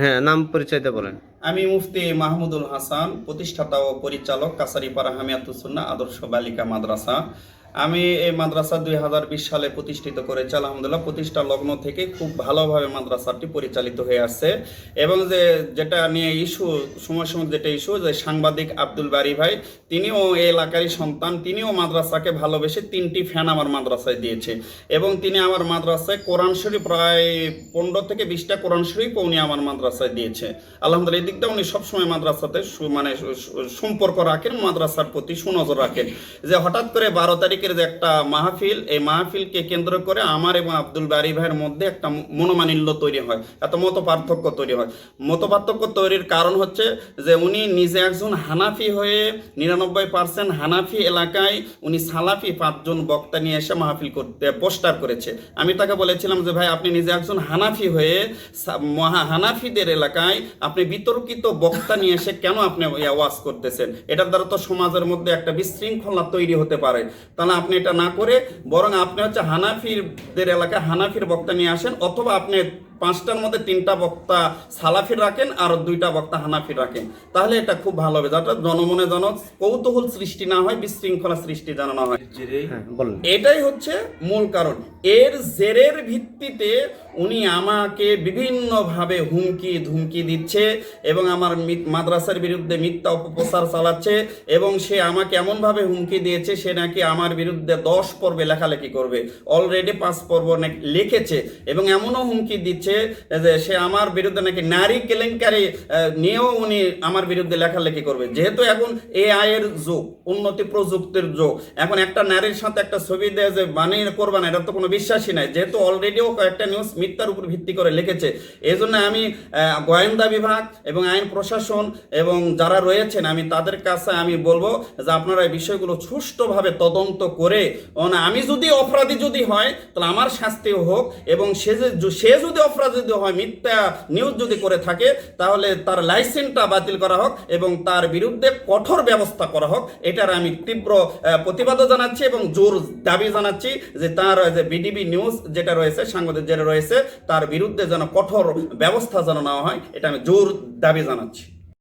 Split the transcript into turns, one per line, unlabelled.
হ্যাঁ, নাম পরিচয়টা বলেন।
আমি মুফতি মাহমুদুল হাসান, প্রতিষ্ঠাতা ও পরিচালক কাছারিপাড়া হামিয়াতুস সুন্নাহ আদর্শ বালিকা মাদ্রাসা। আমি এই মাদ্রাসা 2020 সালে প্রতিষ্ঠিত করেছি। আলহামদুলিল্লাহ, প্রতিষ্ঠা লগ্ন থেকে খুব ভালোভাবে মাদ্রাসাটি পরিচালিত হয়ে আসছে। এবং যেটা নিয়ে ইস্যু, সময় সময় যেটা ইস্যু, যে সাংবাদিক আব্দুল বারী ভাই, তিনিও এই এলাকারই সন্তান, তিনিও মাদ্রাসাকে ভালোবেসে 3টি ফ্যান আমার মাদ্রাসায় দিয়েছে। এবং তিনি আমার মাদ্রাসায় কোরআন শরীফ প্রায় 15 থেকে 20টা কোরআন শরীফ উনি আমার মাদ্রাসায় দিয়েছে। আলহামদুলিল্লাহ, এই দিকটা উনি সবসময় মাদ্রাসাতে মানে সম্পর্ক রাখেন, মাদ্রাসার প্রতি সুনজর রাখেন। যে হঠাৎ করে 12 তারিখের যে একটা মাহফিল, এই মাহফিলকে কেন্দ্র করে আমার এবং আব্দুল বারী ভাইয়ের মধ্যে একটা মনোমালিন্য তৈরি হয়, এত মত পার্থক্য তৈরি হয়। মত পার্থক্য তৈরির কারণ হচ্ছে যে উনি নিজে একজন হানাফি হয়ে 99% হানাফি এলাকায় উনি সালাফি 5 জন বক্তা নিয়ে এসে মাহফিল করতে পোস্টার করেছে। আমি তাকে বলেছিলাম যে ভাই, আপনি নিজে একজন হানাফি হয়ে হানাফিদের এলাকায় আপনি বিতর্কিত বক্তা নিয়ে এসে কেন আপনি ওয়াজ করতেছেন? এটার দ্বারা তো সমাজের মধ্যে একটা বিশৃঙ্খলা তৈরি হতে পারে। তাহলে আপনি এটা না করে বরং আপনি হচ্ছে হানাফিদের এলাকায় হানাফির বক্তা নিয়ে আসেন, অথবা আপনি 5টার মধ্যে 3টা বক্তা সালাফির রাখেন আর 2টা বক্তা হানাফির রাখেন। তাহলে এটা খুব ভালো হবে, যাতে জনমনে কৌতূহল সৃষ্টি না হয়, বিশৃঙ্খলা সৃষ্টি যেন না হয়। এটাই হচ্ছে মূল কারণ। এর জেরের ভিত্তিতে উনি আমাকে বিভিন্নভাবে হুমকি ধুমকি দিচ্ছে এবং আমার মাদ্রাসার বিরুদ্ধে মিথ্যা অপপ্রচার চালাচ্ছে। এবং সে আমাকে এমনভাবে হুমকি দিয়েছে, সে নাকি আমার বিরুদ্ধে 10 পর্বে লেখালেখি করবে, অলরেডি 5 পর্ব লিখেছে। এবং এমনও হুমকি দিচ্ছে যে সে আমার বিরুদ্ধে নাকি নারী কেলেঙ্কারি নিয়েও উনি আমার বিরুদ্ধে লেখালেখি করবে। যেহেতু এখন AI এর যুগ, উন্নতি প্রযুক্তির যুগ, এখন একটা নারীর সাথে একটা ছবি দেয় যে বানিয়ে করবা না, এটা তো কোনো বিশ্বাসই নাই। যেহেতু অলরেডিও কয়েকটা নিউজ মিথ্যার উপর ভিত্তি করে লিখেছে, এই জন্য আমি গোয়েন্দা বিভাগ এবং আইন প্রশাসন এবং যারা রয়েছেন, আমি তাদের কাছে আমি বলবো যে আপনারা এই বিষয়গুলো সুষ্ঠুভাবে তদন্ত করে, আমি যদি অপরাধী যদি হয় তাহলে আমার শাস্তিও হোক, এবং সে যদি অপরাধী হয়, মিথ্যা নিউজ যদি করে থাকে, তাহলে তার লাইসেন্সটা বাতিল করা হোক এবং তার বিরুদ্ধে কঠোর ব্যবস্থা করা হোক। এটার আমি তীব্র প্রতিবাদ জানাচ্ছি এবং জোর দাবি জানাচ্ছি যে তার যে বিডিবি নিউজ যেটা রয়েছে, সাংবাদিক যেটা রয়েছে, তার বিরুদ্ধে যেন কঠোর ব্যবস্থা যেন নেওয়া হয়, এটা আমি জোর দাবি জানাচ্ছি।